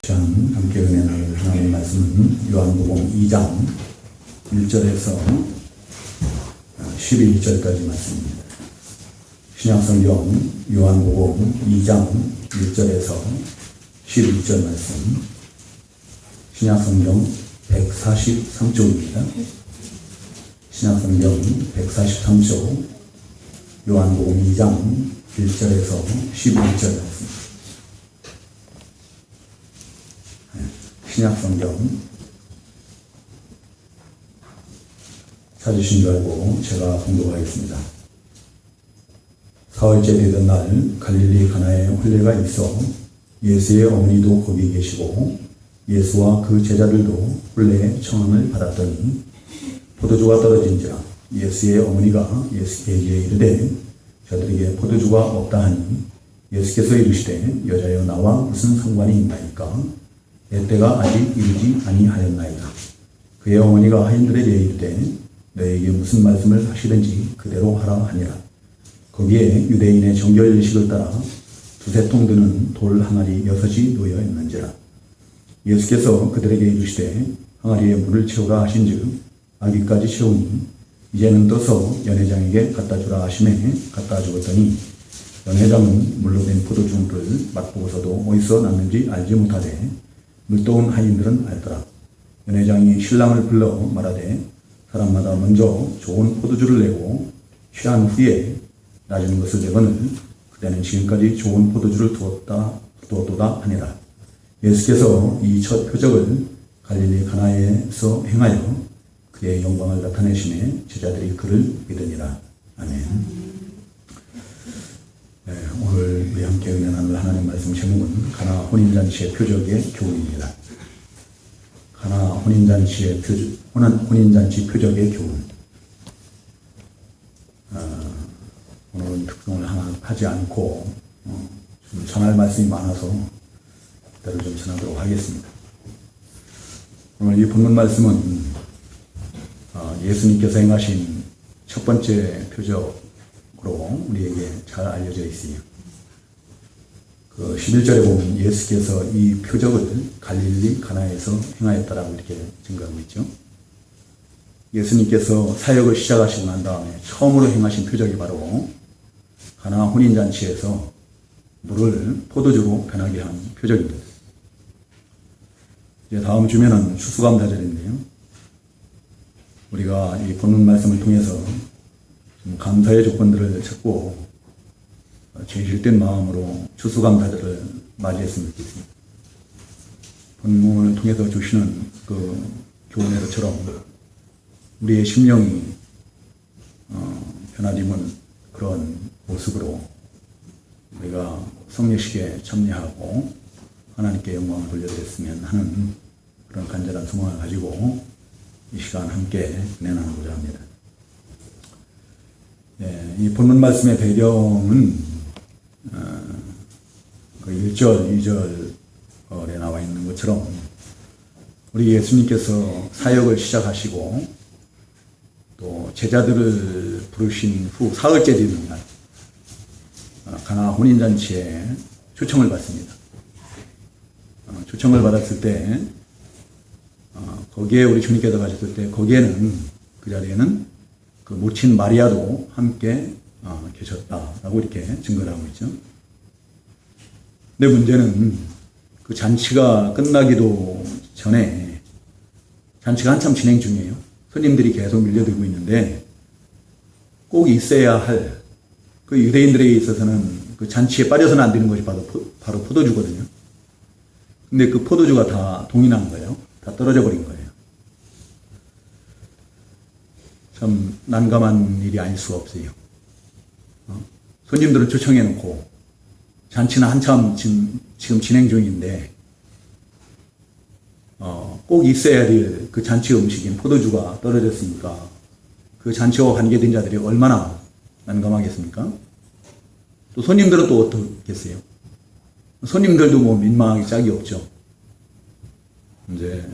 함께 은혜 나눌 하나님의 말씀은 요한복음 2장 1절에서 11절까지 말씀입니다. 신약성경 요한복음 2장 1절에서 11절 말씀, 신약성경 143쪽입니다. 신약성경 143쪽 요한복음 2장 1절에서 11절 말씀. 신약성경 찾으신 줄 알고 제가 공독하겠습니다. 사흘째 되던 날 갈릴리 가나에 혼례가 있어 예수의 어머니도 거기 계시고 예수와 그 제자들도 혼례의 청함을 받았더니 포도주가 떨어진지라 예수의 어머니가 예수께 이르되 저들에게 포도주가 없다 하니 예수께서 이르시되 여자여 나와 무슨 상관이 있나이까 내 때가 아직 이르지 아니하였나이다. 그의 어머니가 하인들에게 이르되 너에게 무슨 말씀을 하시든지 그대로 하라 하니라. 거기에 유대인의 정결 예식을 따라 두세 통 드는 돌 항아리 6이 놓여 있는지라. 예수께서 그들에게 이르시되 항아리에 물을 채우라 하신즉 아기까지 채우니 이제는 떠서 연회장에게 갖다 주라 하시매 갖다 주었더니 연회장은 물로 된 포도주를 맛보고서도 어디서 났는지 알지 못하되 물도온 하인들은 알더라. 연회장이 신랑을 불러 말하되 사람마다 먼저 좋은 포도주를 내고 취한 후에 낮은 것을 내거늘 그대는 지금까지 좋은 포도주를 두었도다 하니라. 예수께서 이 첫 표적을 갈릴리 가나에서 행하여 그의 영광을 나타내시매 제자들이 그를 믿으니라. 아멘. 네, 오늘 우리 함께 은혜 나눌 하나님 말씀 제목은 가나 혼인잔치의 표적의 교훈입니다. 가나 혼인잔치 표적의 교훈. 오늘은 특종을 하나 하지 않고 좀 전할 말씀이 많아서 그대로 좀 전하도록 하겠습니다. 오늘 이 본문 말씀은 예수님께서 행하신 첫 번째 표적으로 우리에게 잘 알려져 있어요. 그 11절에 보면 예수께서 이 표적을 갈릴리 가나에서 행하였다라고 이렇게 증거하고 있죠. 예수님께서 사역을 시작하시고 난 다음에 처음으로 행하신 표적이 바로 가나 혼인잔치에서 물을 포도주로 변하게 한 표적입니다. 이제 다음 주면은 추수감사절인데요. 우리가 이 본문 말씀을 통해서 좀 감사의 조건들을 찾고 진실된 마음으로 추수감사절을 맞이했으면 좋겠습니다. 본문을 통해서 주시는 그 교훈에서처럼 우리의 심령이 변화되는 그런 모습으로 우리가 성례식에 참여하고 하나님께 영광을 돌려드렸으면 하는 그런 간절한 소망을 가지고 이 시간 함께 은혜 나누고자 합니다. 네, 이 본문 말씀의 배경은 그 1절, 2절에 나와 있는 것처럼 우리 예수님께서 사역을 시작하시고 또 제자들을 부르신 후 사흘째 되는 날 가나 혼인잔치에 초청을 받습니다. 초청을 받았을 때 거기에 우리 주님께서 가셨을 때 거기에는 그 자리에는 그 모친 마리아도 함께 계셨다라고 이렇게 증거를 하고 있죠. 근데 문제는 그 잔치가 끝나기도 전에 잔치가 한참 진행 중이에요. 손님들이 계속 밀려들고 있는데 꼭 있어야 할 그 유대인들에 있어서는 그 잔치에 빠져서는 안 되는 것이 바로 포도주거든요. 근데 그 포도주가 다 동이 난 거예요. 다 떨어져 버린 거예요. 참 난감한 일이 아닐 수가 없어요. 손님들은 초청해놓고 잔치는 한참 지금 진행 중인데 꼭 있어야 될 그 잔치 음식인 포도주가 떨어졌으니까 그 잔치와 관계된 자들이 얼마나 난감하겠습니까? 또 손님들은 또 어떻겠어요? 손님들도 뭐 민망하기 짝이 없죠. 이제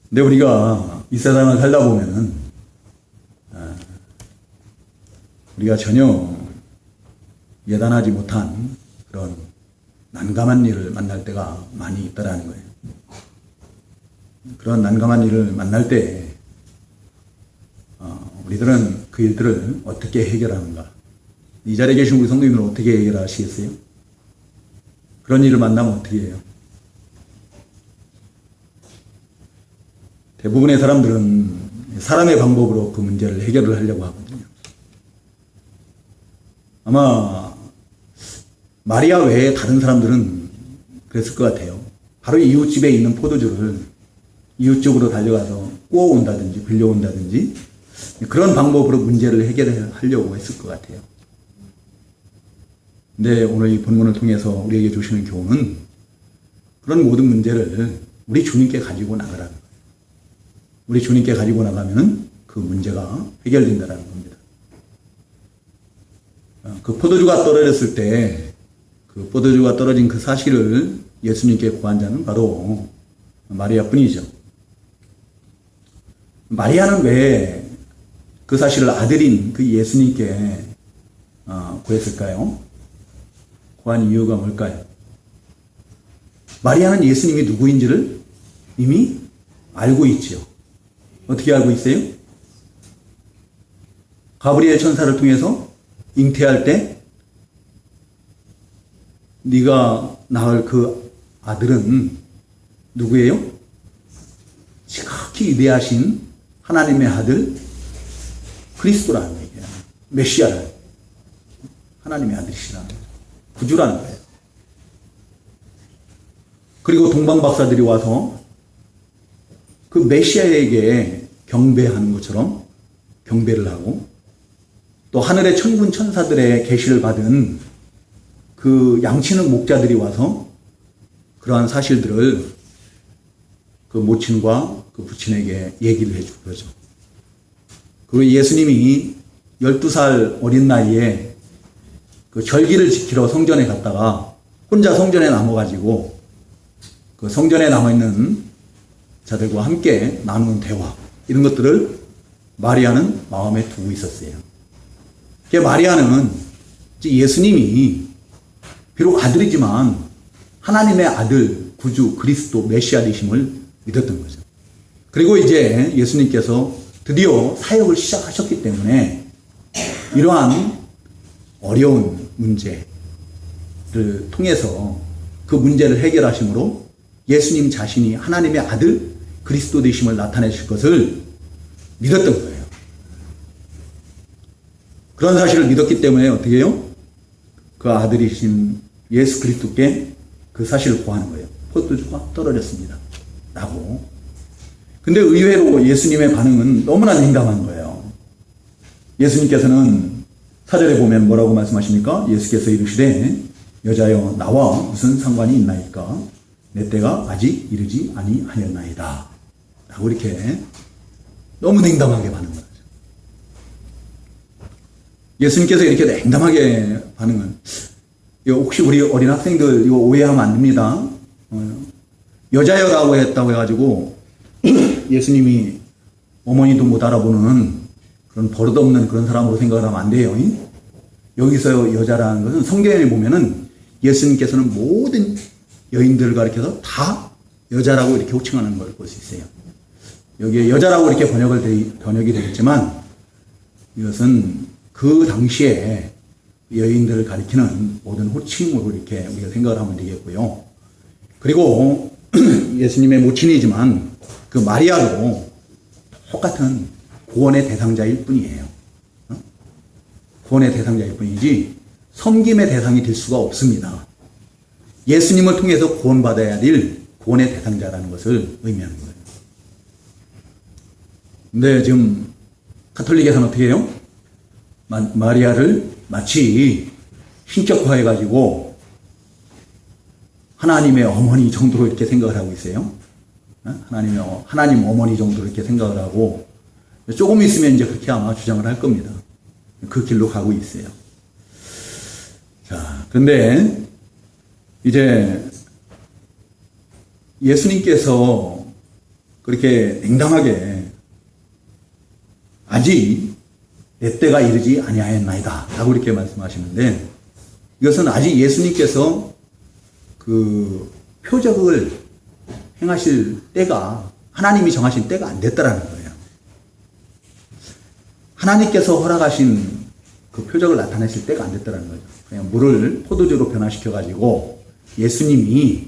근데 우리가 이 세상을 살다 보면은 우리가 전혀 예단하지 못한 그런 난감한 일을 만날 때가 많이 있다라는 거예요. 그런 난감한 일을 만날 때 우리들은 그 일들을 어떻게 해결하는가? 이 자리에 계신 우리 성도님들은 어떻게 해결하시겠어요? 그런 일을 만나면 어떻게 해요? 대부분의 사람들은 사람의 방법으로 그 문제를 해결을 하려고 하거든요. 아마 마리아 외에 다른 사람들은 그랬을 것 같아요. 바로 이웃집에 있는 포도주를 이웃 쪽으로 달려가서 꼬아온다든지 빌려온다든지 그런 방법으로 문제를 해결하려고 했을 것 같아요. 근데 오늘 이 본문을 통해서 우리에게 주시는 교훈은 그런 모든 문제를 우리 주님께 가지고 나가라는 거예요. 우리 주님께 가지고 나가면은 그 문제가 해결된다는 겁니다. 그 포도주가 떨어졌을 때 그 포도주가 떨어진 그 사실을 예수님께 고한 자는 바로 마리아 뿐이죠. 마리아는 왜 그 사실을 아들인 그 예수님께 구했을까요? 구한 이유가 뭘까요? 마리아는 예수님이 누구인지를 이미 알고 있지요. 어떻게 알고 있어요? 가브리엘 천사를 통해서 잉태할 때 네가 낳을 그 아들은 누구예요? 지극히 위대하신 하나님의 아들 그리스도라는 얘기예요. 메시아라는 하나님의 아들이시라는 구주라는 거예요. 그리고 동방박사들이 와서 그 메시아에게 경배하는 것처럼 경배를 하고 또 하늘의 천군 천사들의 계시를 받은 그 양치는 목자들이 와서 그러한 사실들을 그 모친과 그 부친에게 얘기를 해주고 그러죠. 그리고 예수님이 12살 어린 나이에 그 절기를 지키러 성전에 갔다가 혼자 성전에 남아가지고 그 성전에 남아있는 자들과 함께 나누는 대화 이런 것들을 마리아는 마음에 두고 있었어요. 마리아는 예수님이 비록 아들이지만 하나님의 아들, 구주, 그리스도, 메시아 되심을 믿었던 거죠. 그리고 이제 예수님께서 드디어 사역을 시작하셨기 때문에 이러한 어려운 문제를 통해서 그 문제를 해결하심으로 예수님 자신이 하나님의 아들, 그리스도 되심을 나타내실 것을 믿었던 거예요. 그런 사실을 믿었기 때문에 어떻게 해요? 그 아들이신 예수 그리스도께 그 사실을 고하는 거예요. 포도주가 떨어졌습니다. 라고. 근데 의외로 예수님의 반응은 너무나 냉담한 거예요. 예수님께서는 4절에 보면 뭐라고 말씀하십니까? 예수께서 이르시되 여자여 나와 무슨 상관이 있나이까? 내 때가 아직 이르지 아니하였나이다. 라고 이렇게 너무 냉담하게 반응을 하죠. 예수님께서 이렇게 냉담하게 반응은 혹시 우리 어린 학생들 이거 오해하면 안 됩니다. 여자여라고 했다고 해가지고 예수님이 어머니도 못 알아보는 그런 버릇없는 그런 사람으로 생각을 하면 안 돼요. 여기서 여자라는 것은 성경에 보면은 예수님께서는 모든 여인들을 가리켜서 다 여자라고 이렇게 호칭하는 걸 볼 수 있어요. 여기에 여자라고 이렇게 번역이 되겠지만 이것은 그 당시에 여인들을 가리키는 모든 호칭으로 이렇게 우리가 생각을 하면 되겠고요. 그리고 예수님의 모친이지만 그 마리아도 똑같은 구원의 대상자일 뿐이에요. 구원의 대상자일 뿐이지 섬김의 대상이 될 수가 없습니다. 예수님을 통해서 구원받아야 될 구원의 대상자라는 것을 의미하는 거예요. 근데 지금 가톨릭에서는 어떻게 해요? 마리아를 마치 신격화해가지고 하나님의 어머니 정도로 이렇게 생각을 하고 있어요. 하나님 어머니 정도로 이렇게 생각을 하고 조금 있으면 이제 그렇게 아마 주장을 할 겁니다. 그 길로 가고 있어요. 자, 그런데 이제 예수님께서 그렇게 냉담하게 아직 내 때가 이르지 아니하였나이다 라고 이렇게 말씀하시는데 이것은 아직 예수님께서 그 표적을 행하실 때가 하나님이 정하신 때가 안 됐다라는 거예요. 하나님께서 허락하신 그 표적을 나타내실 때가 안 됐다라는 거죠. 그냥 물을 포도주로 변화시켜 가지고 예수님이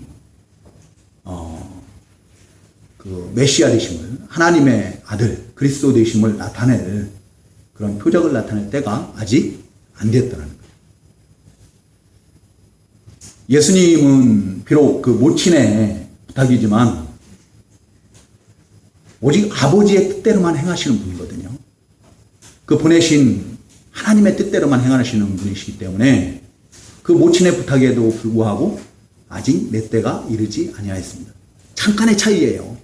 그 메시아 되심을, 하나님의 아들 그리스도 되심을 나타낼 그런 표적을 나타낼 때가 아직 안 됐다라는 거예요. 예수님은 비록 그 모친의 부탁이지만 오직 아버지의 뜻대로만 행하시는 분이거든요. 그 보내신 하나님의 뜻대로만 행하시는 분이시기 때문에 그 모친의 부탁에도 불구하고 아직 내 때가 이르지 아니하였습니다. 잠깐의 차이예요.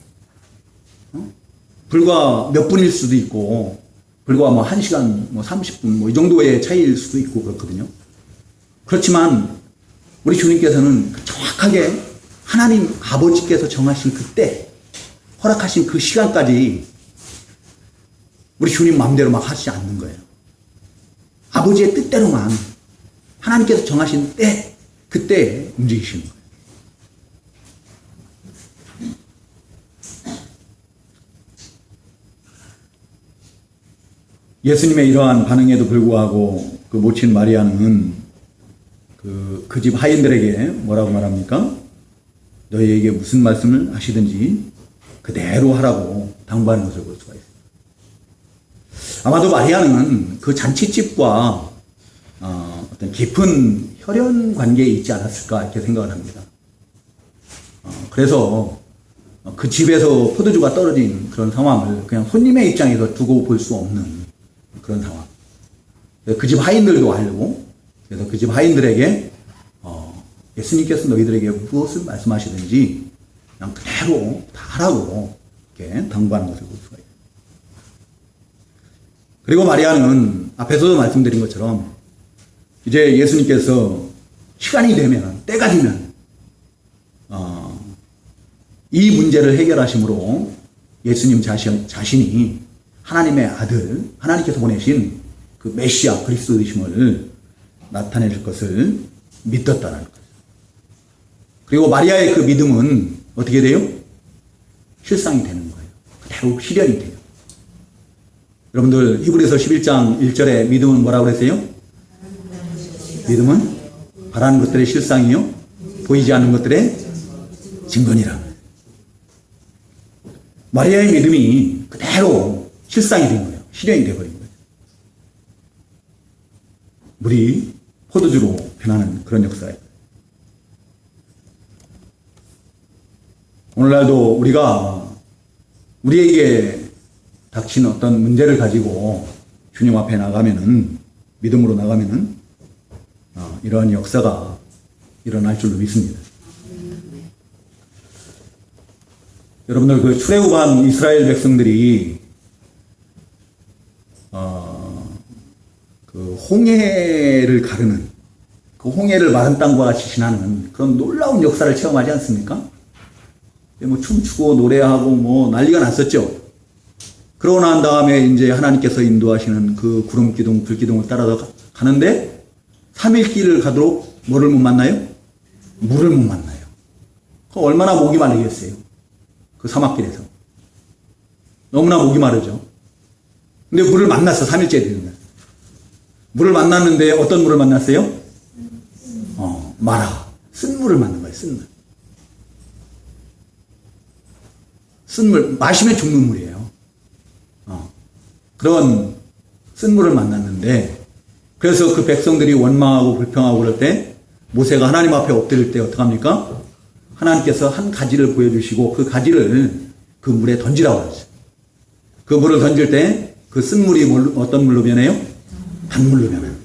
불과 몇 분일 수도 있고, 불과 뭐 1시간, 뭐 30분, 뭐 이 정도의 차이일 수도 있고 그렇거든요. 그렇지만 우리 주님께서는 정확하게 하나님 아버지께서 정하신 그때, 허락하신 그 시간까지 우리 주님 마음대로 막 하시지 않는 거예요. 아버지의 뜻대로만 하나님께서 정하신 때, 그때 움직이시는 거예요. 예수님의 이러한 반응에도 불구하고 그 모친 마리아는 그 집 하인들에게 뭐라고 말합니까? 너희에게 무슨 말씀을 하시든지 그대로 하라고 당부하는 것을 볼 수가 있습니다. 아마도 마리아는 그 잔치집과 어떤 깊은 혈연 관계에 있지 않았을까 이렇게 생각을 합니다. 그래서 그 집에서 포도주가 떨어진 그런 상황을 그냥 손님의 입장에서 두고 볼 수 없는 그런 상황. 그 집 하인들도 알고, 그래서 그 집 하인들에게 예수님께서 너희들에게 무엇을 말씀하시든지 그냥 그대로 다 하라고 이렇게 당부하는 것을 볼 수가 있어요. 그리고 마리아는 앞에서도 말씀드린 것처럼 이제 예수님께서 시간이 되면, 때가 되면 이 문제를 해결하심으로 예수님 자신이 하나님의 아들, 하나님께서 보내신 그 메시아 그리스도 되심을 나타낼 것을 믿었다는 거죠. 그리고 마리아의 그 믿음은 어떻게 돼요? 실상이 되는 거예요. 그대로 실현이 돼요. 여러분들 히브리서 11장 1절에 믿음은 뭐라고 그랬어요? 믿음은 바라는 것들의 실상이요, 보이지 않는 것들의 증거니라. 마리아의 믿음이 그대로 실상이 된 거예요. 실현이 되어버린 거예요. 물이 포도주로 변하는 그런 역사예요. 오늘날도 우리에게 닥친 어떤 문제를 가지고 주님 앞에 나가면은, 믿음으로 나가면은 이러한 역사가 일어날 줄로 믿습니다. 여러분들 그 출애굽한 이스라엘 백성들이 그 홍해를 가르는, 그 홍해를 마른 땅과 같이 지나는 그런 놀라운 역사를 체험하지 않습니까? 뭐 춤추고 노래하고 뭐 난리가 났었죠. 그러고 난 다음에 이제 하나님께서 인도하시는 그 구름 기둥, 불 기둥을 따라서 가는데 3일 길을 가도록 뭐를 못 만나요? 물을 못 만나요. 그 얼마나 목이 마르겠어요. 그 사막길에서. 너무나 목이 마르죠. 근데 물을 만났어. 3일째 되는 거예요. 물을 만났는데 어떤 물을 만났어요? 마라. 쓴물을 만난 거예요. 쓴물. 쓴물. 마시면 죽는 물이에요. 그런 쓴물을 만났는데, 그래서 그 백성들이 원망하고 불평하고 그럴 때 모세가 하나님 앞에 엎드릴 때 어떡합니까? 하나님께서 한 가지를 보여주시고 그 가지를 그 물에 던지라고 하죠. 그 물을 던질 때 그 쓴물이 어떤 물로 변해요? 단물로 변해요.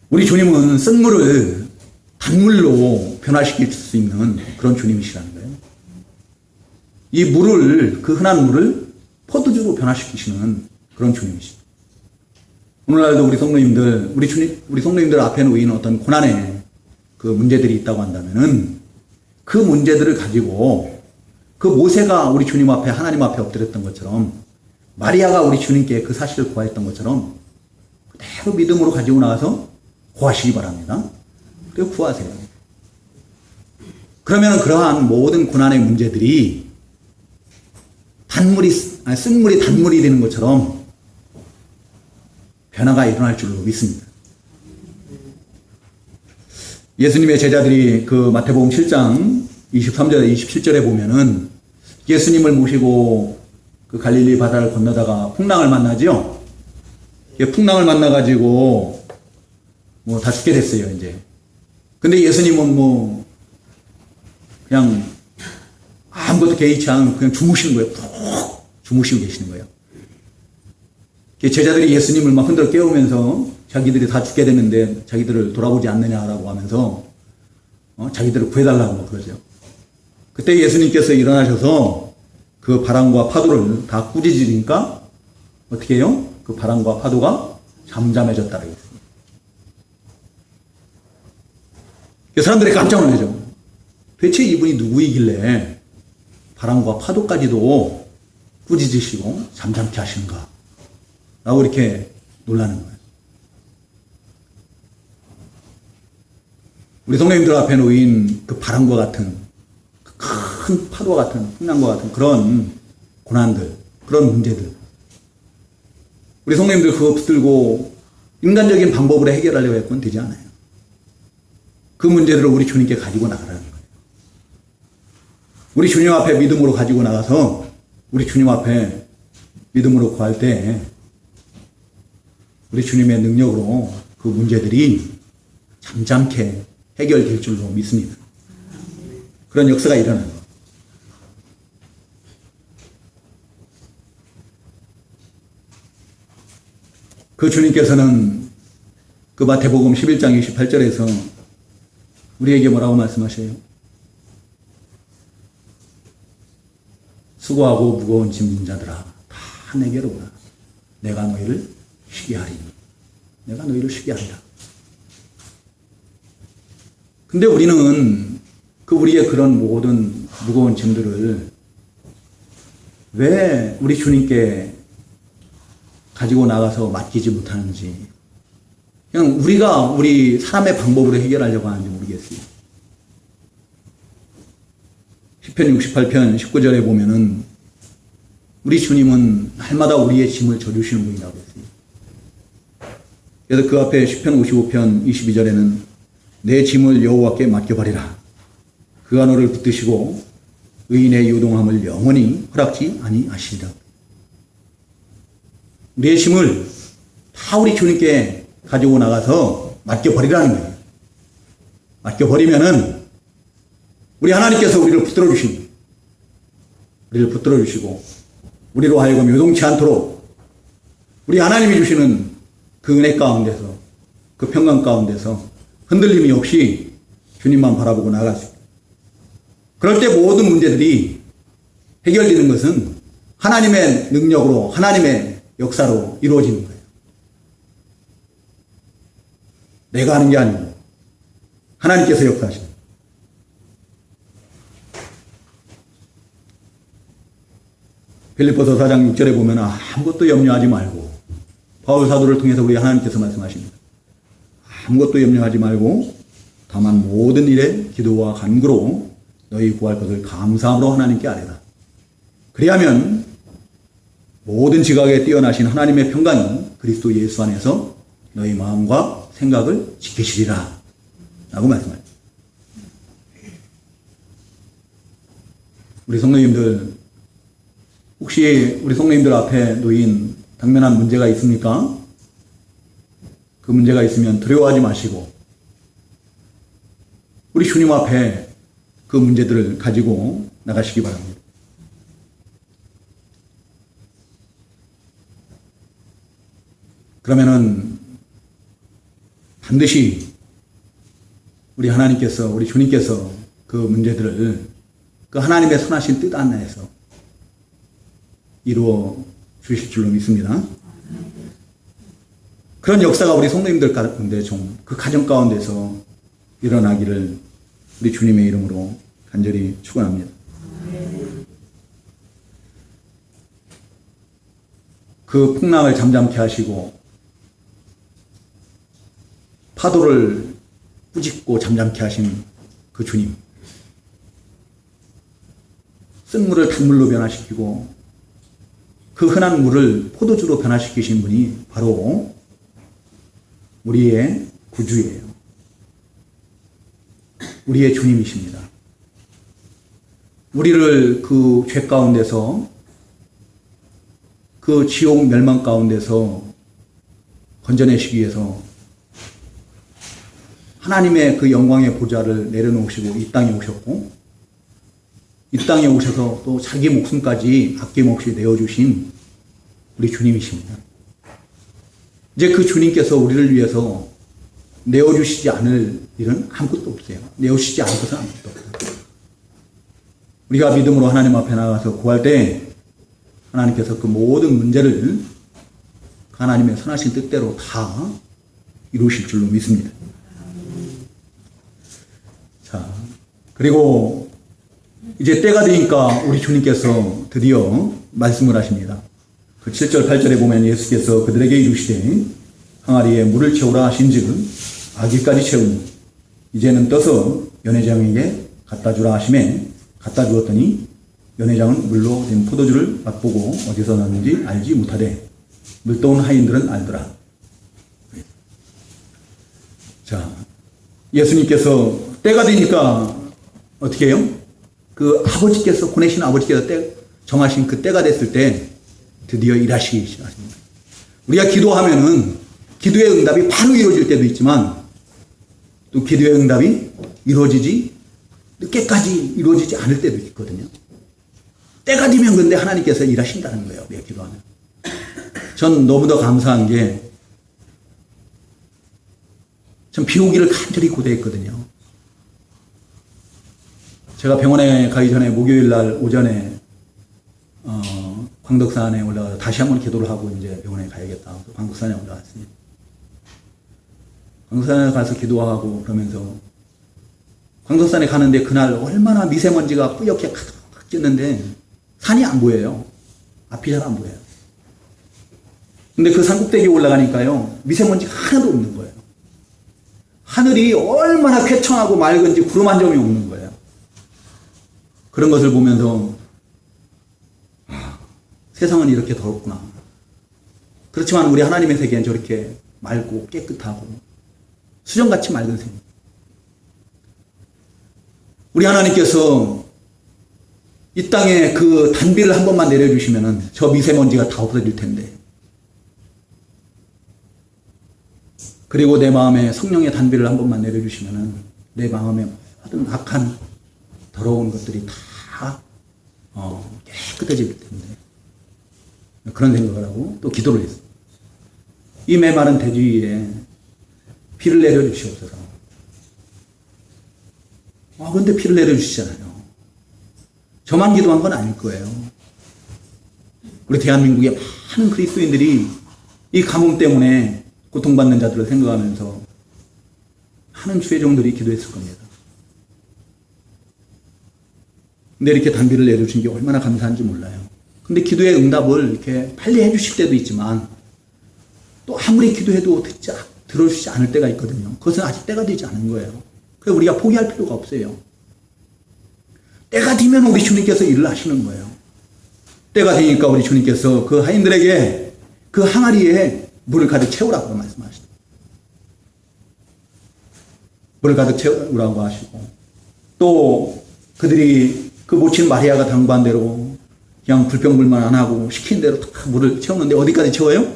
우리 주님은 쓴물을 단물로 변화시킬 수 있는 그런 주님이시라는 거예요. 이 물을, 그 흔한 물을 포도주로 변화시키시는 그런 주님이십니다. 오늘날도 우리 성도님들, 우리 성도님들 앞에 놓이는 어떤 고난의 그 문제들이 있다고 한다면은 그 문제들을 가지고 그 모세가 우리 주님 앞에, 하나님 앞에 엎드렸던 것처럼, 마리아가 우리 주님께 그 사실을 구하였던 것처럼 그대로 믿음으로 가지고 나와서 구하시기 바랍니다. 그리고 구하세요. 그러면 그러한 모든 고난의 문제들이 쓴물이 단물이 되는 것처럼 변화가 일어날 줄로 믿습니다. 예수님의 제자들이 그 마태복음 7장 23절에 27절에 보면은 예수님을 모시고 그 갈릴리 바다를 건너다가 풍랑을 만나죠. 풍랑을 만나가지고 뭐 다 죽게 됐어요, 이제. 근데 예수님은 그냥 아무것도 개의치 않은 그냥 주무시는 거예요. 푹 주무시고 계시는 거예요. 제자들이 예수님을 막 흔들어 깨우면서 자기들이 다 죽게 되는데 자기들을 돌아보지 않느냐라고 하면서 자기들을 구해달라고 그러죠. 그때 예수님께서 일어나셔서 그 바람과 파도를 다 꾸짖으니까 어떻게 해요? 그 바람과 파도가 잠잠해졌다고 했습니다. 사람들이 깜짝 놀라죠. 대체 이분이 누구이길래 바람과 파도까지도 꾸짖으시고 잠잠케 하시는가? 라고 이렇게 놀라는 거예요. 우리 성도님들 앞에 놓인 그 바람과 같은 그 큰 파도와 같은 풍랑과 같은 그런 고난들, 그런 문제들, 우리 성도님들 그거 붙들고 인간적인 방법으로 해결하려고 해서는 되지 않아요. 그 문제들을 우리 주님께 가지고 나가라는 거예요. 우리 주님 앞에 믿음으로 가지고 나가서 우리 주님 앞에 믿음으로 구할 때 우리 주님의 능력으로 그 문제들이 잠잠케 해결될 줄로 믿습니다. 그런 역사가 일어나는 거예요. 그 주님께서는 그 마태복음 11장 28절에서 우리에게 뭐라고 말씀하셔요? 수고하고 무거운 짐진 자들아 다 내게로 오라. 내가 너희를 쉬게 하리니. 내가 너희를 쉬게 하리라. 근데 우리는 그 우리의 그런 모든 무거운 짐들을 왜 우리 주님께 가지고 나가서 맡기지 못하는지, 그냥 우리 사람의 방법으로 해결하려고 하는지 모르겠어요. 시편 68편 19절에 보면은 우리 주님은 날마다 우리의 짐을 져주시는 분이라고 했어요. 그래서 그 앞에 시편 55편 22절에는 내 짐을 여호와께 맡겨버리라. 그가 너를 붙드시고 의인의 요동함을 영원히 허락지 아니하시리라. 우리의 짐을 다 우리 주님께 가지고 나가서 맡겨버리라는 거예요. 맡겨버리면은 우리 하나님께서 우리를 붙들어 주시고 우리로 하여금 요동치 않도록 우리 하나님이 주시는 그 은혜 가운데서, 그 평강 가운데서 흔들림이 없이 주님만 바라보고 나갈 수 있습니다. 그럴 때 모든 문제들이 해결되는 것은 하나님의 능력으로, 하나님의 역사로 이루어지는 거예요. 내가 하는 게 아니고 하나님께서 역사하시는 거예요. 빌립보서 4장 6절에 보면 아무것도 염려하지 말고, 바울 사도를 통해서 우리 하나님께서 말씀하십니다. 아무것도 염려하지 말고 다만 모든 일에 기도와 간구로 너희 구할 것을 감사함으로 하나님께 아뢰라. 그리하면 모든 지각에 뛰어나신 하나님의 평강이 그리스도 예수 안에서 너희 마음과 생각을 지키시리라 라고 말씀합니다. 우리 성도님들, 혹시 우리 성도님들 앞에 놓인 당면한 문제가 있습니까? 그 문제가 있으면 두려워하지 마시고 우리 주님 앞에 그 문제들을 가지고 나가시기 바랍니다. 그러면은 반드시 우리 하나님께서, 우리 주님께서 그 문제들을 그 하나님의 선하신 뜻 안에서 이루어 주실 줄로 믿습니다. 그런 역사가 우리 성도님들 가운데 좀 그 가정 가운데서 일어나기를 우리 주님의 이름으로 간절히 축원합니다. 그 풍랑을 잠잠케 하시고 파도를 꾸짖고 잠잠케 하신 그 주님. 쓴 물을 단물로 변화시키고 그 흔한 물을 포도주로 변화시키신 분이 바로 우리의 구주예요. 우리의 주님이십니다. 우리를 그 죄 가운데서, 그 지옥 멸망 가운데서 건져내시기 위해서 하나님의 그 영광의 보좌를 내려놓으시고 이 땅에 오셨고, 이 땅에 오셔서 또 자기 목숨까지 아낌없이 내어주신 우리 주님이십니다. 이제 그 주님께서 우리를 위해서 내어주시지 않을 일은 아무것도 없어요. 내어주시지 않을 것은 아무것도 없어요. 우리가 믿음으로 하나님 앞에 나가서 구할 때 하나님께서 그 모든 문제를 하나님의 선하신 뜻대로 다 이루실 줄로 믿습니다. 자, 그리고 이제 때가 되니까 우리 주님께서 드디어 말씀을 하십니다. 그 7절 8절에 보면 예수께서 그들에게 이르시되 항아리에 물을 채우라 하신즉 아기까지 채우니 이제는 떠서 연회장에게 갖다 주라 하시매 갖다 주었더니 연회장은 물로 된 포도주를 맛보고 어디서 났는지 알지 못하되 물떠온 하인들은 알더라. 자, 예수님께서 때가 되니까 어떻게 해요? 그 아버지께서, 보내신 아버지께서 정하신 그 때가 됐을 때 드디어 일하시기 시작하십니다. 우리가 기도하면은 기도의 응답이 바로 이루어질 때도 있지만 또 기도의 응답이 이루어지지, 늦게까지 이루어지지 않을 때도 있거든요. 때가 되면 근데 하나님께서 일하신다는 거예요. 우리가 기도하면. 전 너무도 감사한 게, 전 비 오기를 간절히 고대했거든요. 제가 병원에 가기 전에 목요일 날 오전에 광덕산에 올라가서 다시 한번 기도를 하고 이제 병원에 가야겠다. 광덕산에 올라갔습니다. 광덕산에 가서 기도하고 그러면서 광덕산에 가는데 그날 얼마나 미세먼지가 뿌옇게 가득 꼈는데 산이 안 보여요. 앞이 잘 안 보여요. 근데 그 산꼭대기에 올라가니까요, 미세먼지가 하나도 없는 거예요. 하늘이 얼마나 쾌청하고 맑은지 구름 한 점이 없는 거예요. 그런 것을 보면서 세상은 이렇게 더럽구나. 그렇지만 우리 하나님의 세계는 저렇게 맑고 깨끗하고 수정같이 맑은 세계. 우리 하나님께서 이 땅에 그 단비를 한 번만 내려주시면은 저 미세먼지가 다 없어질 텐데, 그리고 내 마음에 성령의 단비를 한 번만 내려주시면은 내 마음에 모든 악한 더러운 것들이 다 깨끗해질 텐데, 그런 생각을 하고 또 기도를 했어요. 이 메마른 대지 위에 비를 내려주시옵소서. 근데 비를 내려주시잖아요. 저만 기도한 건 아닐 거예요. 우리 대한민국의 많은 그리스도인들이 이 가뭄 때문에 고통받는 자들을 생각하면서 많은 주의종들이 기도했을 겁니다. 근데 이렇게 단비를 내려주신 게 얼마나 감사한지 몰라요. 근데 기도의 응답을 이렇게 빨리 해주실 때도 있지만 또 아무리 기도해도 들어주시지 않을 때가 있거든요. 그것은 아직 때가 되지 않은 거예요. 그래서 우리가 포기할 필요가 없어요. 때가 되면 우리 주님께서 일을 하시는 거예요. 때가 되니까 우리 주님께서 그 하인들에게 그 항아리에 물을 가득 채우라고 말씀하시죠. 물을 가득 채우라고 하시고, 또 그들이 그 모친 마리아가 당부한 대로 그냥 불평불만 안 하고 시킨 대로 다 물을 채우는데 어디까지 채워요?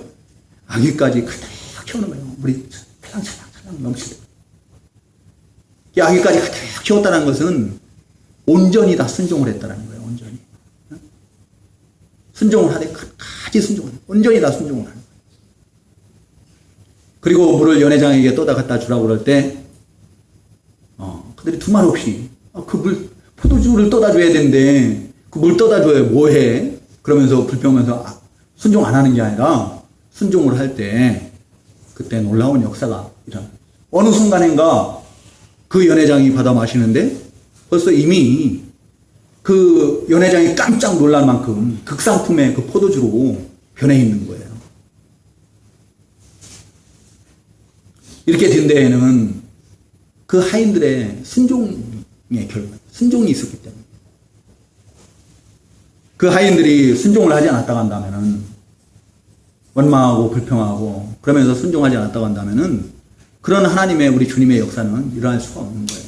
아기까지 가득 채우는 거예요. 물이 찰랑찰랑 넘칠 때. 아기까지 가득 채웠다는 것은 온전히 다 순종을 했다는 거예요. 온전히. 순종을 하되 끝까지 순종을 해요. 온전히 다 순종을 하는 거예요. 그리고 물을 연회장에게 떠다 갖다 주라고 그럴 때 그들이 두말 없이 그 물, 포도주를 떠다 줘야 되는데 그 물 떠다 줘야 뭐해? 그러면서 불평하면서 순종 안 하는 게 아니라 순종을 할 때 그때 놀라운 역사가 일어나요. 어느 순간인가 그 연회장이 받아 마시는데 벌써 이미 그 연회장이 깜짝 놀랄 만큼 극상품의 그 포도주로 변해 있는 거예요. 이렇게 된 데에는 그 하인들의 순종의 결과, 순종이 있었기 때문에. 그 하인들이 순종을 하지 않았다고 한다면은, 원망하고 불평하고, 그러면서 순종하지 않았다고 한다면은, 그런 하나님의, 우리 주님의 역사는 일어날 수가 없는 거예요.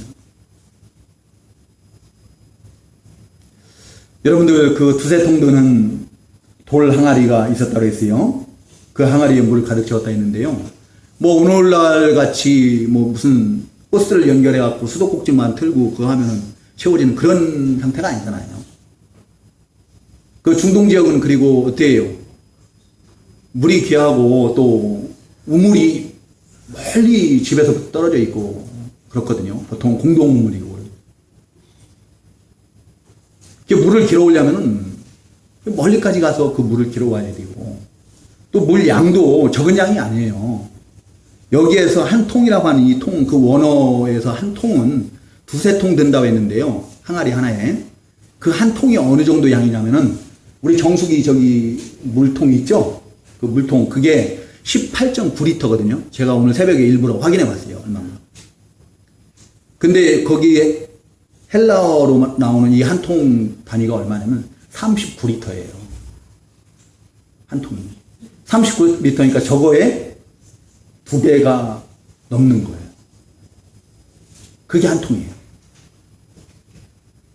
여러분들, 그 두세 통 드는 돌 항아리가 있었다고 했어요. 그 항아리에 물을 가득 채웠다 했는데요. 뭐, 오늘날 같이, 뭐, 무슨, 호스를 연결해갖고 수도꼭지만 틀고 그거 하면은 채워지는 그런 형태가 아니잖아요. 그 중동 지역은 그리고 어때요? 물이 귀하고 또 우물이 멀리 집에서 떨어져 있고 그렇거든요. 보통 공동우물이고. 물을 길어오려면은 멀리까지 가서 그 물을 길어와야 되고 또 물 양도 적은 양이 아니에요. 여기에서 한 통이라고 하는 이 통, 그 원어에서 한 통은 두세 통 든다고 했는데요. 항아리 하나에. 그 한 통이 어느 정도 양이냐면은, 우리 정수기 저기 물통 있죠? 그 물통, 그게 18.9리터거든요. 제가 오늘 새벽에 일부러 확인해 봤어요. 얼마나. 근데 거기에 헬라어로 나오는 이 한 통 단위가 얼마냐면 39리터예요. 한 통이. 39리터니까 저거에 2배가 넘는 거예요. 그게 한 통이에요.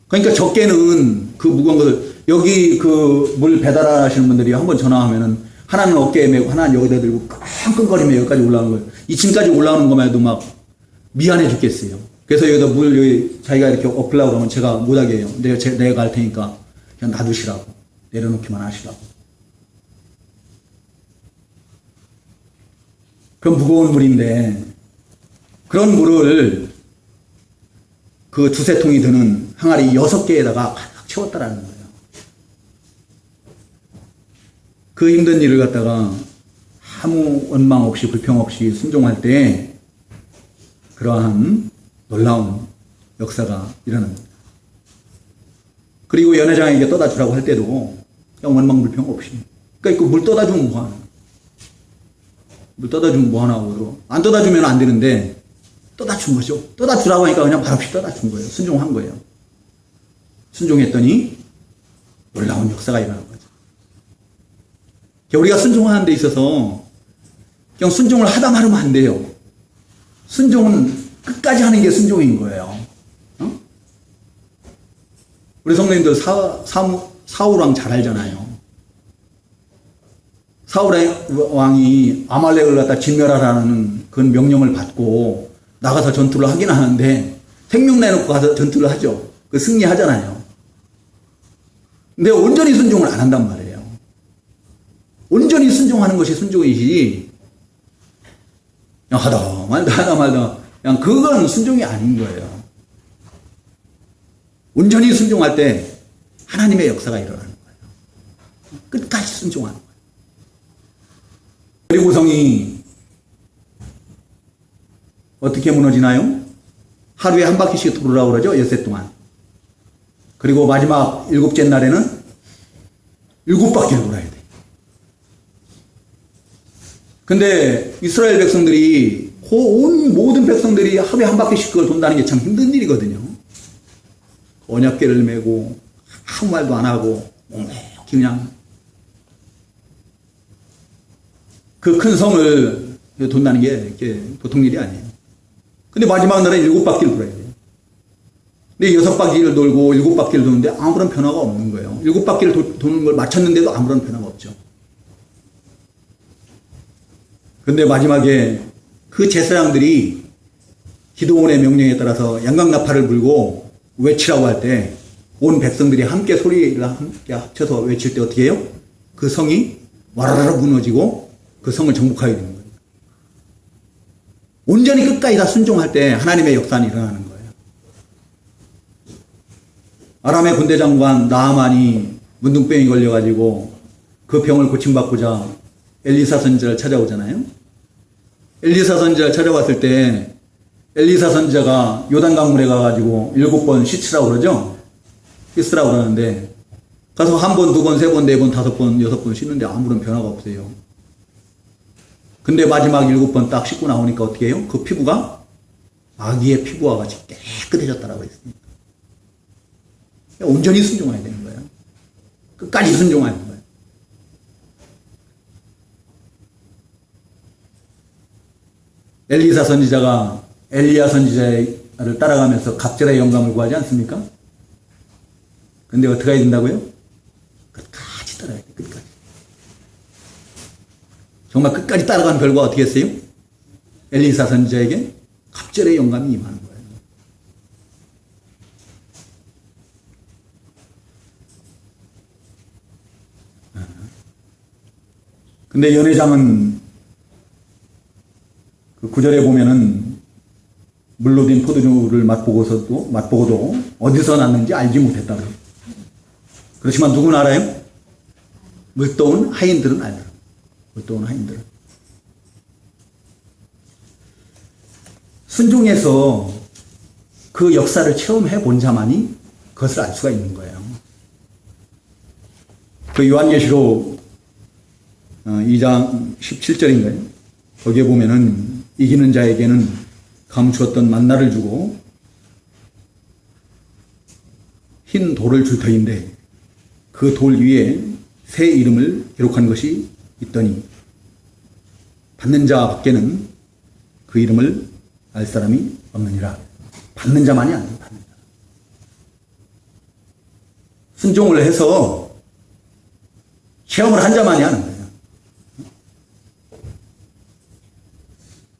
그러니까 적게는 그 무거운 것을, 여기 그 물 배달하시는 분들이 한번 전화하면은, 하나는 어깨에 메고, 하나는 여기다 들고, 끙끙거리며 여기까지 올라오는 거예요. 2층까지 올라오는 것만 해도 막 미안해 죽겠어요. 그래서 여기다 물, 여기 자기가 이렇게 엎으려고 그러면 제가 못하게 해요. 내가 갈 테니까 그냥 놔두시라고. 내려놓기만 하시라고. 그럼 무거운 물인데, 그런 물을 그 두세 통이 드는 항아리 6개에다가 가득 채웠다라는 거예요. 그 힘든 일을 갖다가 아무 원망 없이 불평 없이 순종할 때 그러한 놀라운 역사가 일어납니다. 그리고 연회장에게 떠다 주라고 할 때도 그냥 원망 불평 없이. 그러니까 그 물 떠다 주면 뭐하나. 물 떠다 주면 뭐하나. 안 떠다 주면 안 되는데 떠다 준 거죠. 떠다 주라고 하니까 그냥 바로 떠다 준 거예요. 순종한 거예요. 순종했더니 놀라운 역사가 일어난 거죠. 우리가 순종하는 데 있어서 그냥 순종을 하다 말으면 안 돼요. 순종은 끝까지 하는 게 순종인 거예요. 어? 우리 성도님들 사울왕 잘 알잖아요. 사울 왕이 아말렉을 갖다 진멸하라는 그런 명령을 받고 나가서 전투를 하긴 하는데 생명 내놓고 가서 전투를 하죠. 그 승리하잖아요. 근데 온전히 순종을 안 한단 말이에요. 온전히 순종하는 것이 순종이지 그냥 하다 말다 그냥 그건 순종이 아닌 거예요. 온전히 순종할 때 하나님의 역사가 일어나는 거예요. 끝까지 순종하는 거예요. 여리고성이 어떻게 무너지나요? 하루에 한 바퀴씩 돌으라고 그러죠. 엿새 동안. 그리고 마지막 7째 날에는 7바퀴를 돌아야 돼. 근데 이스라엘 백성들이, 온 모든 백성들이 하루에 한 바퀴씩 그걸 돈다는 게 참 힘든 일이거든요. 언약궤를 메고 아무 말도 안 하고 그냥 그 큰 성을 돈다는 게 이렇게 보통 일이 아니에요. 근데 마지막 날에 7바퀴를 돌아야 돼요. 근데 6바퀴를 돌고 7바퀴를 도는데 아무런 변화가 없는 거예요. 7바퀴를 도는 걸 마쳤는데도 아무런 변화가 없죠. 근데 마지막에 그 제사장들이 기드온의 명령에 따라서 양강나팔을 불고 외치라고 할 때 온 백성들이 함께 소리를 함께 합쳐서 외칠 때 어떻게 해요? 그 성이 와라라 무너지고 그 성을 정복하게 되는 거예요. 온전히 끝까지 다 순종할 때 하나님의 역사는 일어나는 거예요. 아람의 군대 장관 나아만이 문둥병이 걸려가지고 그 병을 고침받고자 엘리사 선지자를 찾아오잖아요. 엘리사 선지자를 찾아왔을 때 엘리사 선지자가 요단강물에 가가지고 7번 씻으라고 그러죠. 씻으라고 그러는데 가서 1번, 2번, 3번, 4번, 5번, 6번 씻는데 아무런 변화가 없어요. 근데 마지막 7번 딱 씻고 나오니까 어떻게 해요? 그 피부가 아기의 피부와 같이 깨끗해졌다라고 했습니다. 온전히 순종해야 되는 거예요. 끝까지 순종해야 되는 거예요. 엘리사 선지자가 엘리야 선지자를 따라가면서 갑절의 영감을 구하지 않습니까? 근데 어떻게 해야 된다고요? 끝까지 따라야 돼, 끝까지. 정말 끝까지 따라간 결과 어떻게 했어요? 엘리사 선지자에게 갑절의 영감이 임하는 거예요. 근데 연회장은 그 9절에 보면은 물로 된 포도주를 맛보고도 어디서 났는지 알지 못했다고요. 그렇지만 누구는 알아요? 물도온 하인들은 알더라고요. 물도온 하인들은. 순종해서 그 역사를 체험해 본 자만이 그것을 알 수가 있는 거예요. 그 요한계시록 2장 17절인가요? 거기에 보면은 이기는 자에게는 감추었던 만나를 주고 흰 돌을 줄 터인데 그 돌 위에 새 이름을 기록한 것이 있더니 받는 자 밖에는 그 이름을 알 사람이 없느니라. 받는 자만이 아니에요. 받는 자. 순종을 해서 체험을 한 자만이 하는 거예요.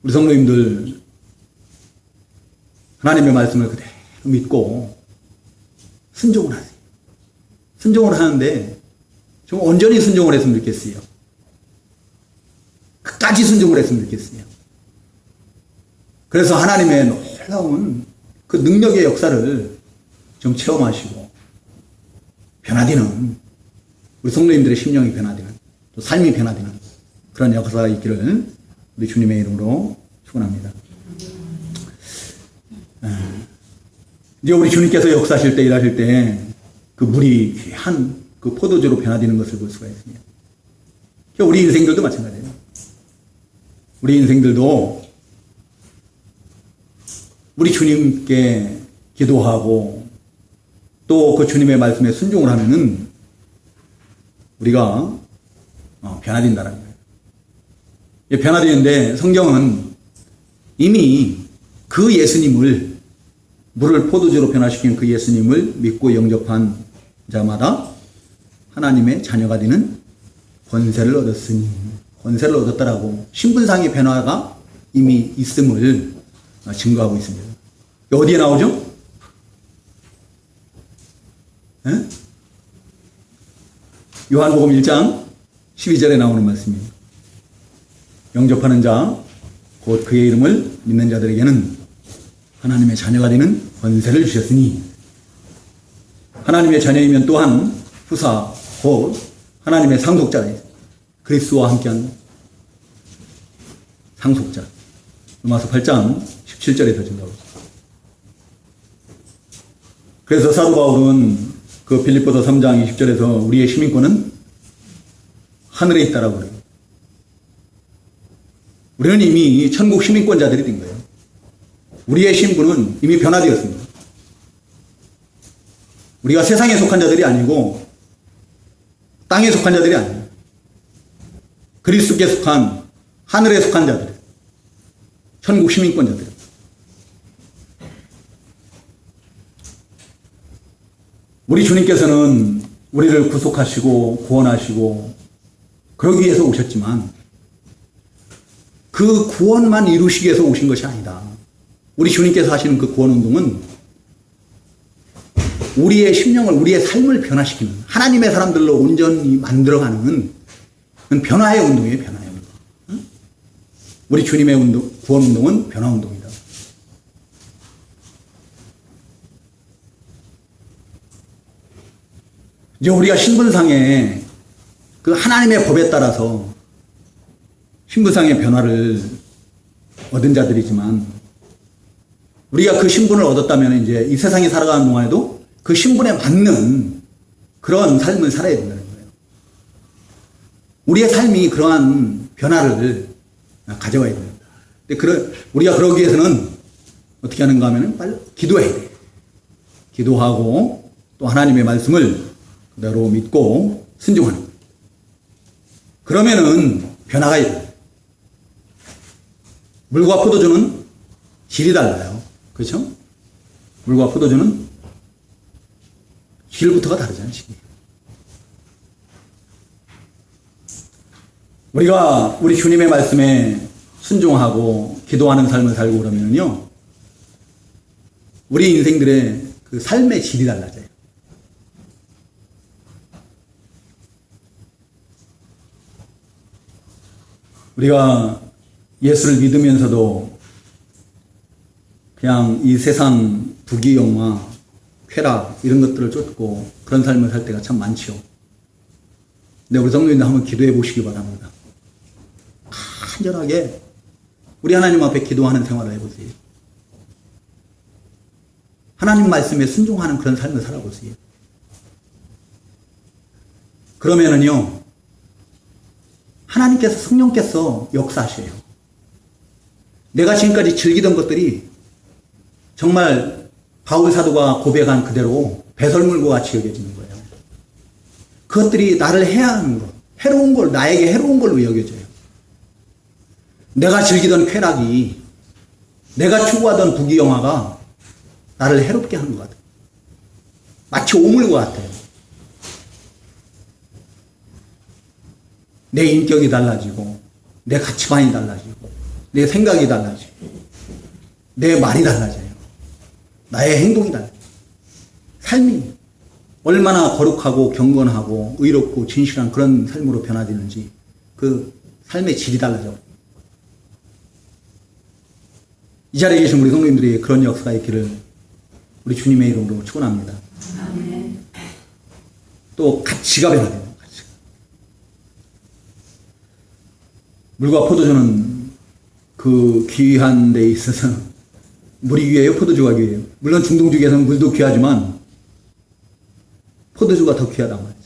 우리 성도님들 하나님의 말씀을 그대로 믿고 순종을 하세요. 순종을 하는데 좀 온전히 순종을 했으면 좋겠어요. 끝까지 순종을 했으면 좋겠어요. 그래서 하나님의 놀라운 그 능력의 역사를 좀 체험하시고 변화되는 우리 성도님들의 심령이 변화되는 또 삶이 변화되는 그런 역사가 있기를 우리 주님의 이름으로 축원합니다. 이제 우리 주님께서 역사하실 때 일하실 때 그 물이 귀한 그 포도주로 변화되는 것을 볼 수가 있습니다. 우리 인생들도 마찬가지예요. 우리 인생들도 우리 주님께 기도하고 또 그 주님의 말씀에 순종을 하면은 우리가 변화된다는 거예요. 변화되는데 성경은 이미 그 예수님을 물을 포도주로 변화시킨 그 예수님을 믿고 영접한 자마다 하나님의 자녀가 되는 권세를 얻었으니 권세를 얻었다라고 신분상의 변화가 이미 있음을 증거하고 있습니다. 어디에 나오죠? 에? 요한복음 1장 12절에 나오는 말씀입니다. 영접하는 자, 곧 그의 이름을 믿는 자들에게는 하나님의 자녀가 되는 권세를 주셨으니 하나님의 자녀이면 또한 후사, 곧 하나님의 상속자, 그리스도와 함께한 상속자. 로마서 8장 17절에서 증거하고 있습니다. 그래서 사도 바울은 그 빌립보서 3장 20절에서 우리의 시민권은 하늘에 있다라고 그래요. 우리는 이미 천국 시민권자들이 된 거예요. 우리의 신분은 이미 변화되었습니다. 우리가 세상에 속한 자들이 아니고 땅에 속한 자들이 아니에요. 그리스도께 속한 하늘에 속한 자들, 천국 시민권자들. 우리 주님께서는 우리를 구속하시고 구원하시고 그러기 위해서 오셨지만 그 구원만 이루시기 위해서 오신 것이 아니다. 우리 주님께서 하시는 그 구원 운동은 우리의 심령을, 우리의 삶을 변화시키는 하나님의 사람들로 온전히 만들어가는 변화의 운동이에요. 변화의 운동. 우리 주님의 운동, 구원 운동은 변화 운동이다. 이제 우리가 신분상의 그 하나님의 법에 따라서 신분상의 변화를 얻은 자들이지만 우리가 그 신분을 얻었다면 이제 이 세상에 살아가는 동안에도 그 신분에 맞는 그런 삶을 살아야 된다는 거예요. 우리의 삶이 그러한 변화를 가져와야 됩니다. 근데 우리가 그러기 위해서는 어떻게 하는가 하면은 빨리 기도해야 돼. 기도하고 또 하나님의 말씀을 그대로 믿고 순종하는 거예요. 그러면은 변화가 있어요. 물과 포도주는 질이 달라요. 그렇죠? 물과 포도주는 질부터가 다르잖아요. 질이. 우리가 우리 주님의 말씀에 순종하고 기도하는 삶을 살고 그러면요, 우리 인생들의 그 삶의 질이 달라져요. 우리가 예수를 믿으면서도 그냥 이 세상 부귀영화, 쾌락 이런 것들을 쫓고 그런 삶을 살 때가 참 많죠. 근데 우리 성도님들 한번 기도해 보시기 바랍니다. 간절하게 우리 하나님 앞에 기도하는 생활을 해보세요. 하나님 말씀에 순종하는 그런 삶을 살아보세요. 그러면은요, 하나님께서, 성령께서 역사하셔요. 내가 지금까지 즐기던 것들이 정말 바울 사도가 고백한 그대로 배설물과 같이 여겨지는 거예요. 그것들이 나를 해하는 것, 해로운 걸, 나에게 해로운 걸로 여겨져요. 내가 즐기던 쾌락이, 내가 추구하던 부귀영화가 나를 해롭게 하는 것 같아요. 마치 오물과 같아요. 내 인격이 달라지고, 내 가치관이 달라지고, 내 생각이 달라지고, 내 말이 달라져요. 나의 행동이 달라져요. 삶이 얼마나 거룩하고 경건하고 의롭고 진실한 그런 삶으로 변화되는지 그 삶의 질이 달라져. 이 자리에 계신 우리 성도님들이 그런 역사가 있기를 우리 주님의 이름으로 축원합니다. 아멘. 또 가치가 변화돼요. 가치가. 물과 포도주는 그 귀한 데 있어서 물이 귀해요? 포도주가 귀해요? 물론 중동주의에서는 물도 귀하지만 포도주가 더 귀하단 말이죠.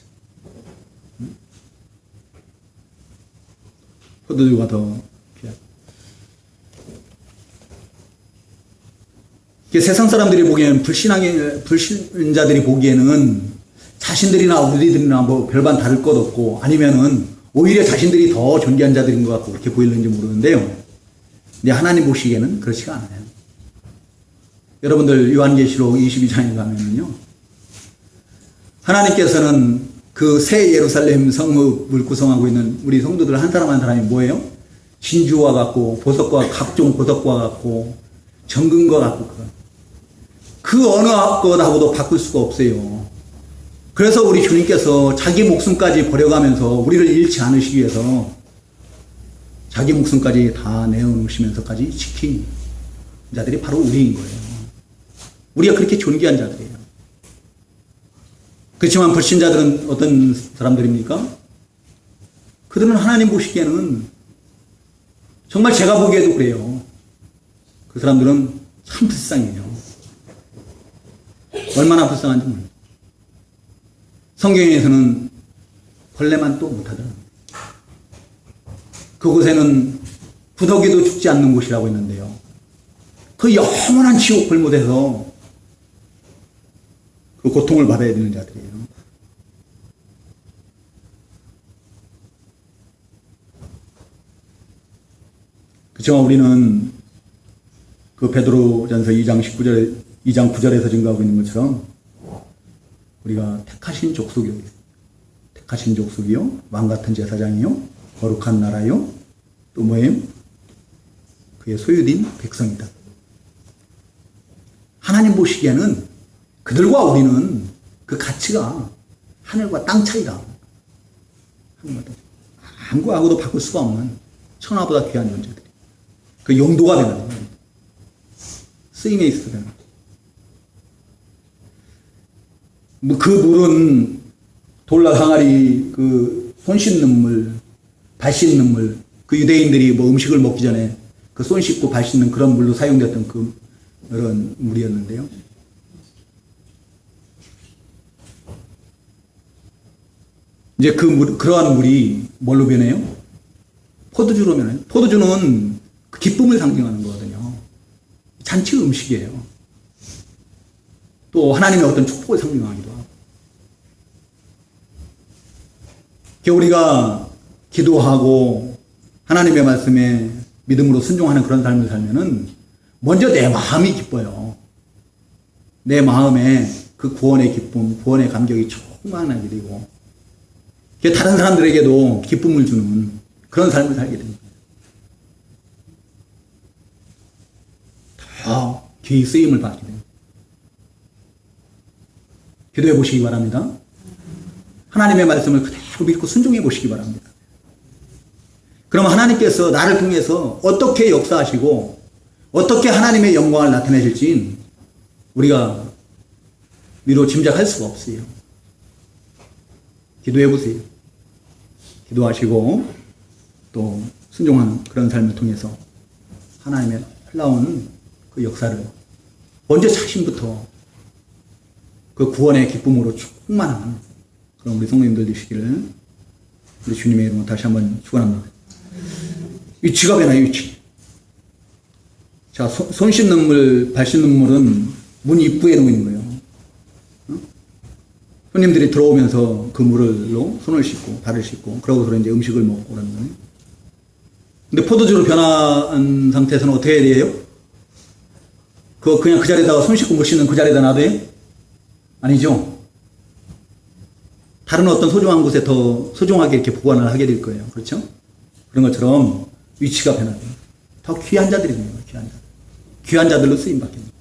포도주가 더 귀하다. 세상 사람들이 보기에는 불신자들이 보기에는 자신들이나 우리들이나 뭐 별반 다를 것 없고 아니면은 오히려 자신들이 더 존귀한 자들인 것 같고 그렇게 보이는지 모르는데요. 근데 하나님 보시기에는 그렇지가 않아요. 여러분들 요한계시록 22장에 가면은요, 하나님께서는 그 새 예루살렘 성읍을 구성하고 있는 우리 성도들 한 사람 한 사람이 뭐예요? 진주와 같고 보석과 각종 보석과 같고 정금과 같고 그 어느 것하고도 바꿀 수가 없어요. 그래서 우리 주님께서 자기 목숨까지 버려가면서 우리를 잃지 않으시기 위해서 자기 목숨까지 다 내어놓으시면서까지 지킨 자들이 바로 우리인 거예요. 우리가 그렇게 존귀한 자들이에요. 그렇지만 불신자들은 어떤 사람들입니까? 그들은 하나님 보시기에는 정말 제가 보기에도 그래요. 그 사람들은 참 불쌍해요. 얼마나 불쌍한지 몰라요. 성경에서는 벌레만 또 못하더라. 그곳에는 부더기도 죽지 않는 곳이라고 했는데요. 그 영원한 지옥 벌못에서 그 고통을 받아야 되는 자들이에요. 그렇지만 우리는 그 베드로전서 2장 9절에서 증거하고 있는 것처럼 우리가 택하신 족속이요. 택하신 족속이요. 왕같은 제사장이요. 거룩한 나라요. 또 뭐예요? 그의 소유된 백성이다. 하나님 보시기에는 그들과 우리는 그 가치가 하늘과 땅 차이다. 아무하고도 바꿀 수가 없는 천하보다 귀한 존재들. 그 용도가 변하는 거예요. 쓰임에 있어서 변하는 거예요. 그 물은 돌라 항아리 그 손 씻는 물, 발 씻는 물, 그 유대인들이 뭐 음식을 먹기 전에 그 손 씻고 발 씻는 그런 물로 사용됐던 그런 물이었는데요. 이제 그러한 물이 뭘로 변해요? 포도주로면, 포도주는 그 기쁨을 상징하는 거거든요. 잔치 음식이에요. 또 하나님의 어떤 축복을 상징하기도 하고. 우리가 기도하고 하나님의 말씀에 믿음으로 순종하는 그런 삶을 살면은 먼저 내 마음이 기뻐요. 내 마음에 그 구원의 기쁨, 구원의 감격이 충만하게 되고, 다른 사람들에게도 기쁨을 주는 그런 삶을 살게 됩니다. 더 귀히 쓰임을 받게 됩니다. 기도해 보시기 바랍니다. 하나님의 말씀을 그대로 믿고 순종해 보시기 바랍니다. 그럼 하나님께서 나를 통해서 어떻게 역사하시고 어떻게 하나님의 영광을 나타내실지 우리가 미로 짐작할 수가 없어요. 기도해 보세요. 기도하시고 또 순종하는 그런 삶을 통해서 하나님의 놀라운 그 역사를 먼저 자신부터 그 구원의 기쁨으로 충만한 그런 우리 성도님들 되시기를 우리 주님의 이름으로 다시 한번 축원합니다. 위치가 변화요, 위치. 자, 손 씻는 물, 발 씻는 물은 문 입구에 놓고 있는 거예요. 손님들이 들어오면서 그 물로 손을 씻고 발을 씻고 그러고서 이제 음식을 먹고 그러는 거예요. 근데 포도주로 변한 상태에서는 어떻게 해야 돼요? 그냥 그 자리에다가 손 씻고 물 씻는 그 자리에다 놔둬요? 아니죠. 다른 어떤 소중한 곳에 더 소중하게 이렇게 보관을 하게 될 거예요. 그렇죠? 그런 것처럼 위치가 변하고 더 귀한 자들이 되는 거예요. 귀한 자들. 귀한 자들로 쓰임 받게 됩니다.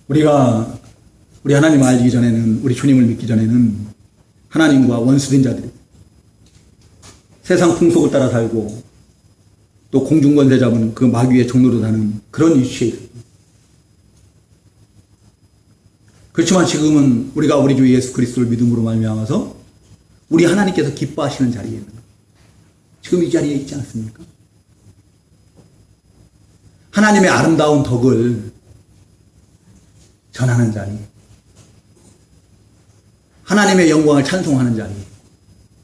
우리가 우리 하나님을 알기 전에는, 우리 주님을 믿기 전에는 하나님과 원수된 자들이 세상 풍속을 따라 살고 또 공중권세 잡은 그 마귀의 종로로 사는 그런 위치에 있습니다. 그렇지만 지금은 우리가 우리 주 예수 그리스도를 믿음으로 말미암아서 우리 하나님께서 기뻐하시는 자리에 있는 거예요. 지금 이 자리에 있지 않습니까? 하나님의 아름다운 덕을 전하는 자리, 하나님의 영광을 찬송하는 자리,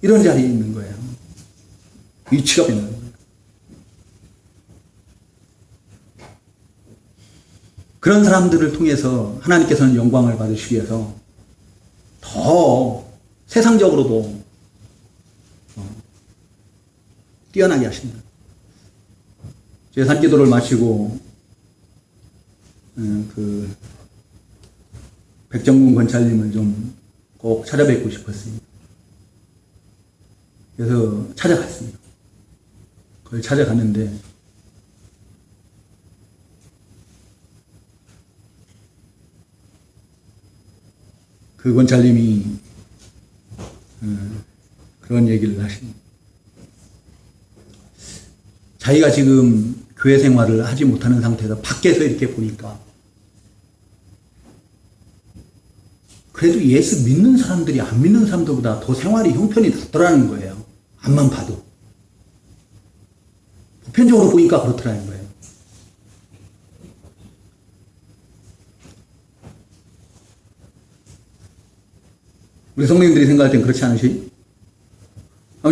이런 자리에 있는 거예요. 위치가 변하는 거예요. 그런 사람들을 통해서 하나님께서는 영광을 받으시기 위해서 더 세상적으로도 뛰어나게 하십니다. 제 산기도를 마치고 그 백정군 권찰님을 좀 꼭 찾아뵙고 싶었어요. 그래서 찾아갔습니다. 그걸 찾아갔는데 그 권찰님이 그런 얘기를 하십니다. 자기가 지금 교회 생활을 하지 못하는 상태에서 밖에서 이렇게 보니까 그래도 예수 믿는 사람들이 안 믿는 사람들보다 더 생활이 형편이 낫더라는 거예요. 앞만 봐도. 보편적으로 보니까 그렇더라는 거예요. 우리 성도님들이 생각할 땐 그렇지 않으시?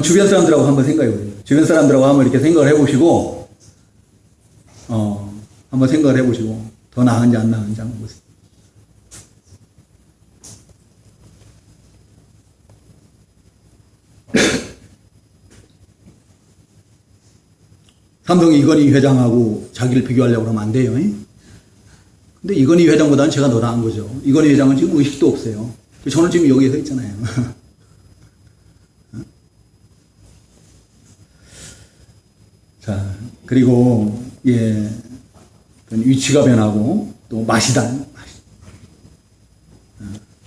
주변 사람들하고 한번 생각해 보세요. 주변 사람들하고 한번 이렇게 생각을 해보시고, 한번 생각을 해보시고, 더 나은지 안 나은지 한번 보세요. 삼성 이건희 회장하고 자기를 비교하려고 그러면 안 돼요. 근데 이건희 회장보다는 제가 더 나은 거죠. 이건희 회장은 지금 의식도 없어요. 저는 지금 여기에 서 있잖아요. 자, 그리고, 예, 위치가 변하고, 또 맛이다.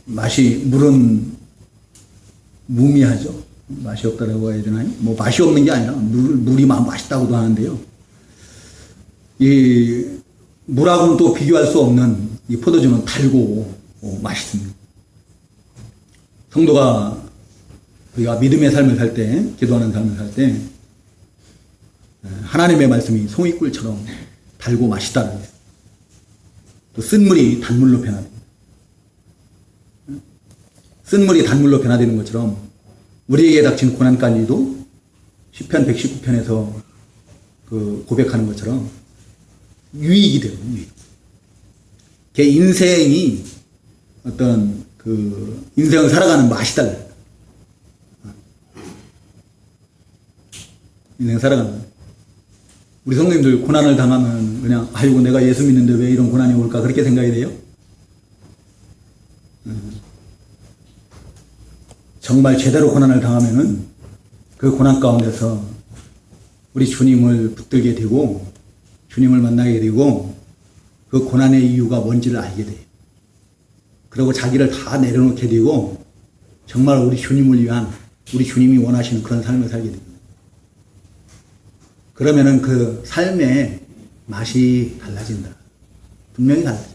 맛이, 물은 무미하죠. 맛이 없다라고 해야 되나요? 뭐, 맛이 없는 게 아니라, 물이 맛있다고도 하는데요. 이, 물하고는 또 비교할 수 없는 이 포도주는 달고, 맛있습니다. 성도가 우리가 믿음의 삶을 살 때, 기도하는 삶을 살 때, 하나님의 말씀이 송이꿀처럼 달고 맛있다는 거예요. 또 쓴 물이 단물로 변합니다. 쓴물이 단물로 변화되는 것처럼 우리에게 닥친 고난까지도 시편 119편에서 그 고백하는 것처럼 유익이 돼요. 유익. 걔 인생이 어떤 그 인생을 살아가는 맛이 달라요. 인생 살아가는. 우리 성도님들 고난을 당하면 그냥 아이고 내가 예수 믿는데 왜 이런 고난이 올까 그렇게 생각이 돼요? 정말 제대로 고난을 당하면은 그 고난 가운데서 우리 주님을 붙들게 되고 주님을 만나게 되고 그 고난의 이유가 뭔지를 알게 돼요. 그리고 자기를 다 내려놓게 되고 정말 우리 주님을 위한 우리 주님이 원하시는 그런 삶을 살게 됩니다. 그러면은 그 삶의 맛이 달라진다. 분명히 달라져요.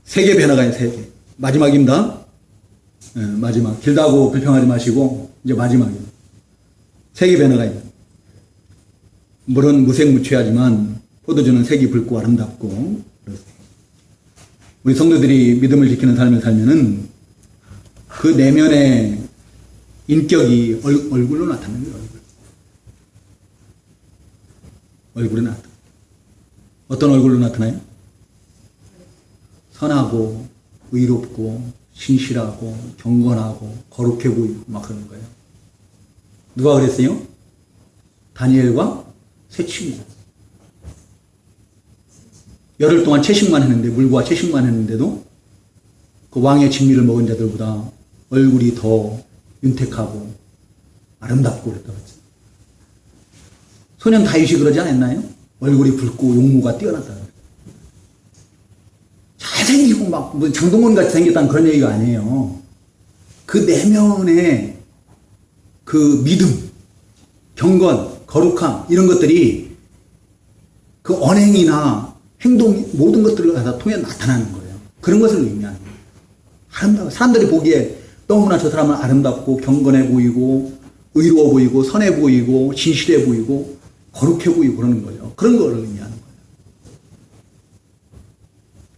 세계 변화가 있어요. 세 개. 마지막입니다. 네, 마지막. 길다고 불평하지 마시고 이제 마지막입니다. 세계 변화가 있다. 물은 무색무취하지만 포도주는 색이 붉고 아름답고 그렇습니다. 우리 성도들이 믿음을 지키는 삶을 살면은 그 내면의 인격이 얼굴로 나타나는 거예요. 얼굴에 나타나. 어떤 얼굴로 나타나요? 선하고 의롭고 신실하고 경건하고 거룩해 보이고 막 그러는 거예요. 누가 그랬어요? 다니엘과 세 친구. 열흘 동안 채식만 했는데 물과 채식만 했는데도 그 왕의 진미를 먹은 자들보다 얼굴이 더 윤택하고 아름답고 그랬다고 했죠. 소년 다윗이 그러지 않았나요? 얼굴이 붉고 용모가 뛰어났다. 잘생기고 막 뭐 장동건 같이 생겼다는 그런 얘기가 아니에요. 그 내면의 그 믿음, 경건, 거룩함 이런 것들이 그 언행이나 행동 모든 것들을 다 통해 나타나는 거예요. 그런 것을 의미하는 거예요. 아름다워. 사람들이 보기에 너무나 저 사람은 아름답고 경건해 보이고 의로워 보이고 선해 보이고 진실해 보이고 거룩해 보이고 그러는 거죠. 그런 걸 의미하는 거예요.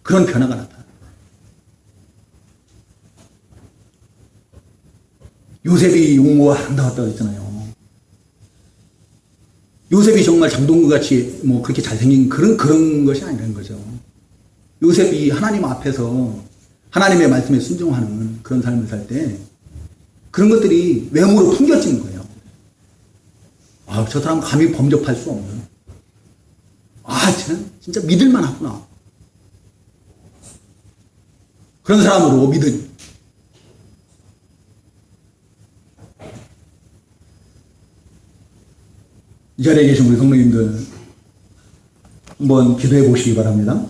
그런 변화가 나타나요. 요셉이 용모가 아름다웠다고 했잖아요. 요셉이 정말 장동건같이 뭐 그렇게 잘생긴 그런 것이 아니라는 거죠. 요셉이 하나님 앞에서 하나님의 말씀에 순종하는 그런 삶을 살 때 그런 것들이 외모로 풍겨지는 거예요. 아, 저 사람 감히 범접할 수 없는. 아, 진짜 믿을만 하구나. 그런 사람으로 믿은. 이 자리에 계신 우리 성도님들 한번 기도해 보시기 바랍니다.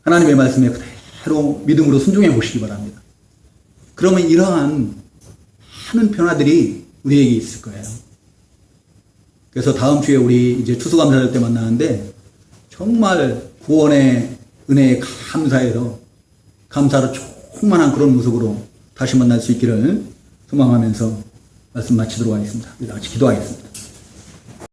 하나님의 말씀에 그대로 믿음으로 순종해 보시기 바랍니다. 그러면 이러한 많은 변화들이 우리에게 있을 거예요. 그래서 다음 주에 우리 이제 추수감사절 때 만나는데 정말 구원의 은혜에 감사해서 감사로 충만한 그런 모습으로 다시 만날 수 있기를 소망하면서 말씀 마치도록 하겠습니다. 우리 다 같이 기도하겠습니다.